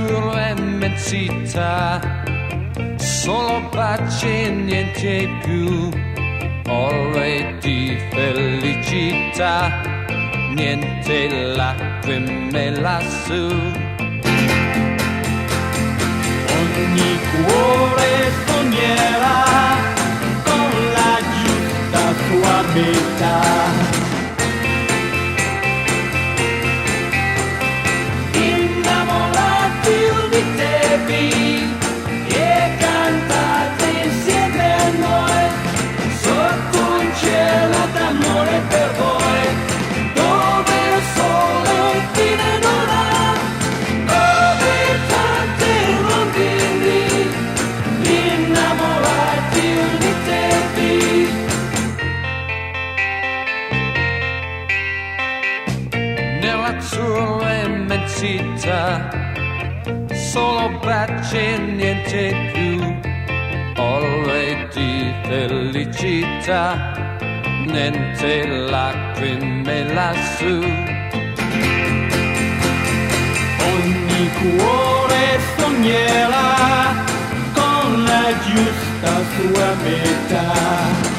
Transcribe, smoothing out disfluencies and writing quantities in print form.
sua immensità, solo pace e niente più, ore di felicità, niente lacrime lassù. Ogni cuore sognerà con la giusta sua metà. E cantate insieme a noi sotto un cielo d'amore per voi, dove il sole fine non ha, dove tante rondini innamorati unitevi. Nella sua immensità, solo pace e niente più, ore di felicità, niente lacrime lassù. Ogni cuore sognerà con la giusta sua metà.